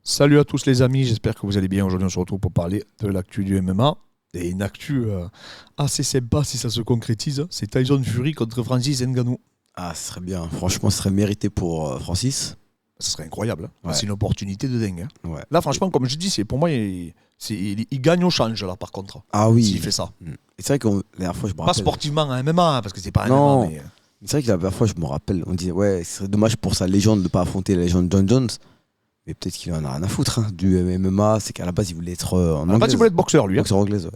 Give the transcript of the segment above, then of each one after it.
Salut à tous les amis, j'espère que vous allez bien. Aujourd'hui on se retrouve pour parler de l'actu du MMA. Et une actu assez sympa si ça se concrétise, c'est Tyson Fury contre Francis Ngannou. Ah, ce serait bien. Franchement, ce serait mérité pour Francis. Ça serait incroyable, hein. Ouais. C'est une opportunité de dingue, hein. Ouais. Là franchement, comme je dis, c'est pour moi, il gagne au change là par contre, Ah oui. s'il fait ça. Et c'est vrai que la dernière fois, je me Pas rappelle. sportivement à MMA, hein, parce que c'est pas un Non. MMA, mais... C'est vrai que la dernière fois, je me rappelle, on disait, ouais, ce serait dommage pour sa légende de ne pas affronter la légende John Jones. Mais peut-être qu'il en a rien à foutre du MMA. C'est qu'à la base, il voulait être en En fait, il voulait être boxeur lui, hein. boxeur anglaise, ouais.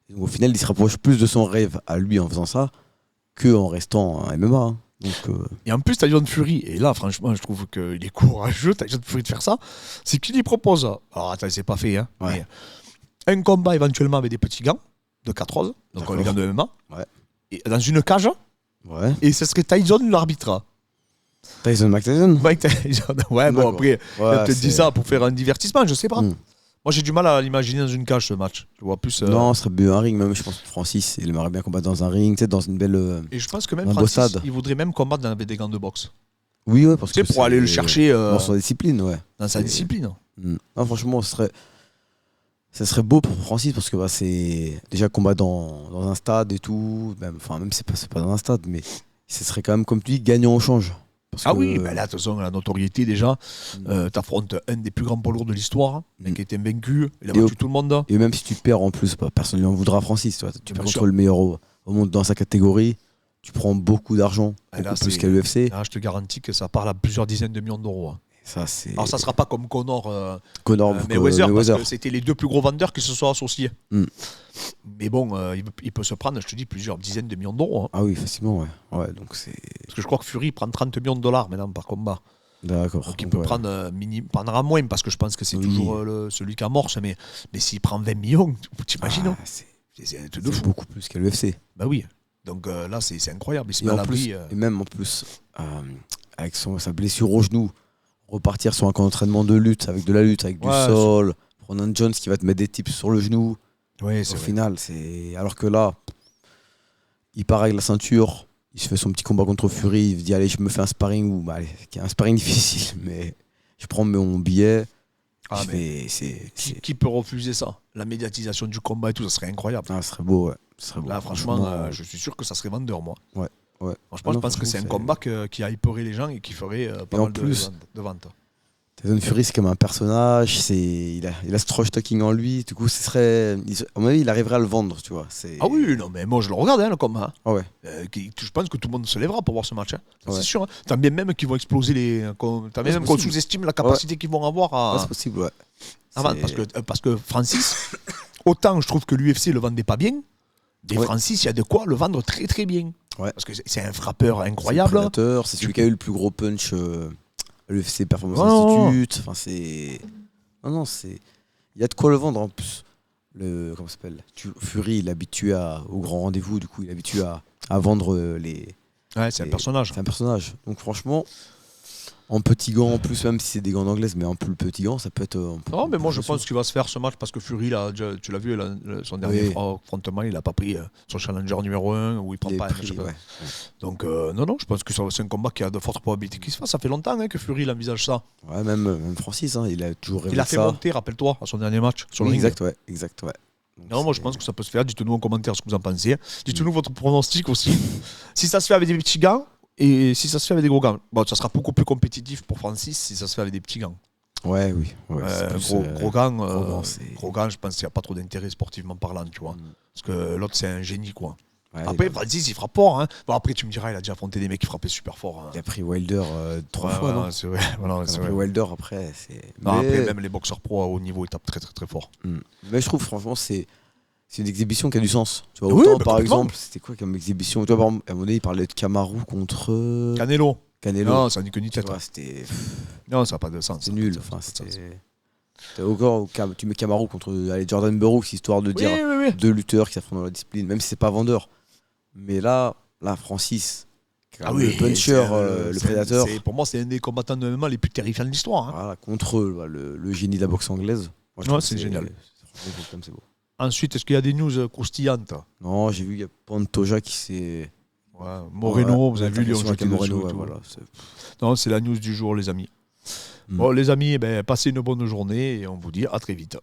Et donc, au final, il se rapproche plus de son rêve à lui en faisant ça qu'en restant en MMA. Hein. Donc, Et en plus, Tyson Fury, et là, franchement, je trouve qu'il est courageux, Tyson Fury, de faire ça. C'est qu'il lui propose, alors attends, c'est pas fait, hein, Ouais. mais un combat éventuellement avec des petits gants de 4 roses, donc D'accord. les gants de MMA, Ouais. et dans une cage, ouais. et ce serait Tyson l'arbitre. Tyson McTyson. Mike Tyson. Ouais, bon, D'accord. après, il a Ouais, peut-être dit c'est- ça pour faire un divertissement, je sais pas. Hmm. Moi, j'ai du mal à l'imaginer dans une cage, ce match. Je vois plus. Non, ce serait mieux un ring, même je pense que Francis, il aimerait bien combattre dans un ring, peut-être dans une belle. Et je pense que même un beau Francis, stade. il voudrait même combattre avec des gants de boxe. Oui, ouais, parce Tu sais, que pour aller le chercher dans son discipline, ouais. dans sa c'est- discipline. Non, franchement, ça serait beau pour Francis parce que c'est déjà combat dans un stade et tout, même c'est pas dans un stade, mais ce serait quand même comme tu dis gagnant au change. Parce Ah que- oui, mais là, de toute façon, la notoriété déjà, Mm. t'affrontes un des plus grands poids lourds de l'histoire, hein, le mec qui a été invaincu, il a Et battu tout le monde. Et même si tu perds en plus, personne ne lui en voudra à Francis. Tu Bien perds sûr. contre le meilleur au monde dans sa catégorie, tu prends beaucoup d'argent, Et là, beaucoup plus c'est- qu'à l'UFC. Là, je te garantis que ça parle à plusieurs dizaines de millions d'euros, hein. Ça, c'est Alors, ça sera pas comme Connor Conor Mayweather, parce que c'était les deux plus gros vendeurs qui se sont associés. Mm. Mais bon, il peut se prendre, je te dis, plusieurs dizaines de millions d'euros, hein. Ah oui, facilement, ouais. Ouais, donc c'est. Parce que je crois que Fury prend 30 millions de dollars maintenant par combat. D'accord. Donc il Donc, peut ouais. prendra moins, parce que je pense que c'est Oui. toujours celui qui amorce. Mais s'il prend 20 millions, t'imagines, Ah, hein. c'est C'est un truc de c'est fou. beaucoup plus qu'à l'UFC. Bah oui. Donc là, c'est incroyable. Il se met Et, à en l'abri. plus, et même en plus, avec sa blessure au genou, repartir sur un camp d'entraînement de lutte, avec de la lutte, avec du Ouais, sol, prendre un Jones qui va te mettre des tips sur le genou. Oui, Au c'est vrai. final, c'est. Alors que là, il part avec la ceinture, il se fait son petit combat contre Fury, il se dit allez, je me fais un sparring, ou allez, qui est un sparring difficile, mais je prends mon billet. Ah, je mais fais. qui peut refuser ça? La médiatisation du combat et tout, ça serait incroyable. Ah, ce serait beau, ouais. Ce serait beau. Là, franchement, je suis sûr que ça serait vendeur, moi. Ouais. Franchement, Ah je non, pense que c'est un franchement, combat qui hyperait les gens et qui ferait pas Et en mal plus, de ventes. Tyson Fury, c'est comme un personnage, il a ce trash talking en lui, du coup, à mon avis, il arriverait à le vendre, tu vois. Ah oui, non, mais moi je le regarde, hein, le combat. Ah ouais. Je pense que tout le monde se lèvera pour voir ce match, hein. Ça, Ouais. c'est sûr, hein. T'as bien même qu'ils vont exploser T'as bien c'est même qu'on possible. sous-estime la capacité qu'ils vont avoir Ah, à. c'est possible, ouais. à vendre. Parce que Francis, autant je trouve que l'UFC le vendait pas bien, mais Ouais. Francis, il y a de quoi le vendre très très bien. Ouais. Parce que c'est un frappeur C'est le incroyable. prédateur, c'est celui qui a eu le plus gros punch à l'UFC Performance Oh. Institute. Enfin, c'est. Non, c'est. Il y a de quoi le vendre en plus. Comment ça s'appelle Fury, il est habitué au grand rendez-vous, du coup, il est habitué à vendre les. Ouais, c'est un personnage. C'est un personnage. Donc, franchement, en petit gant en plus, même si c'est des gants d'anglaise, mais en plus petit gant, ça peut être. Non, mais moi je pense qu'il va se faire ce match parce que Fury, là, tu l'as vu, son dernier Oui. affrontement, il a pas pris son challenger numéro 1 où il prend les pas. prix, je sais pas. ouais. Donc, non, je pense que c'est un combat qui a de fortes probabilités qu'il se fasse. Ça fait longtemps, hein, que Fury il envisage ça. Ouais, même Francis, hein, il a toujours rêvé Il a de fait ça. monter, rappelle-toi, à son dernier match sur le Oui, ring. exact, ouais. Donc, Non, moi je pense que ça peut se faire. Dites-nous en commentaire ce que vous en pensez. Dites-nous votre pronostic aussi. Si ça se fait avec des petits gants et si ça se fait avec des gros gants. Bon, ça sera beaucoup plus compétitif pour Francis si ça se fait avec des petits gants. Ouais, oui. Ouais, c'est plus, Gros gants, gros gants, je pense qu'il n'y a pas trop d'intérêt sportivement parlant, tu vois. Parce que l'autre c'est un génie, quoi. Ouais, Après, Francis il frappe fort, hein. Bon, après tu me diras, il a déjà affronté des mecs qui frappaient super fort, hein. il a pris Wilder 3 Ouais, fois, non c'est vrai. Voilà, Quand c'est on a vrai. pris Wilder après, c'est. Non, mais... après, même les boxeurs pro à haut niveau, ils tapent très très très fort. mais je trouve, franchement, c'est une exhibition qui a du sens. Tu vois, Oui, autant, bah, par complètement. exemple, c'était quoi comme exhibition? Tu vois, par exemple, à un moment donné, il parlait de Kamaru contre Canelo. Canelo. Non, ça n'est que ni Tu tête. vois, c'était Non, ça n'a pas de sens. c'est ça. nul. Ça n'a Enfin, pas de sens. c'était. T'as encore, tu mets Kamaru contre Jordan Burroughs, histoire de dire Oui. deux lutteurs qui s'affrontent dans la discipline, même si c'est pas vendeur. Mais là, Francis, le puncher, le prédateur, Pour moi, c'est un des combattants de MMA les plus terrifiants de l'histoire, hein. voilà, contre le génie de la boxe anglaise. Moi, je trouve c'est que génial. Franchement, comme c'est beau. Ensuite, est-ce qu'il y a des news croustillantes? Non, j'ai vu, il y a Pantoja qui s'est. Ouais, Moreno, Ouais, vous avez vu, lui, on l'altercation avec jeté dessus Moreno, et ouais, tout. voilà. Non, c'est la news du jour, les amis. Bon, les amis, passez une bonne journée et on vous dit à très vite.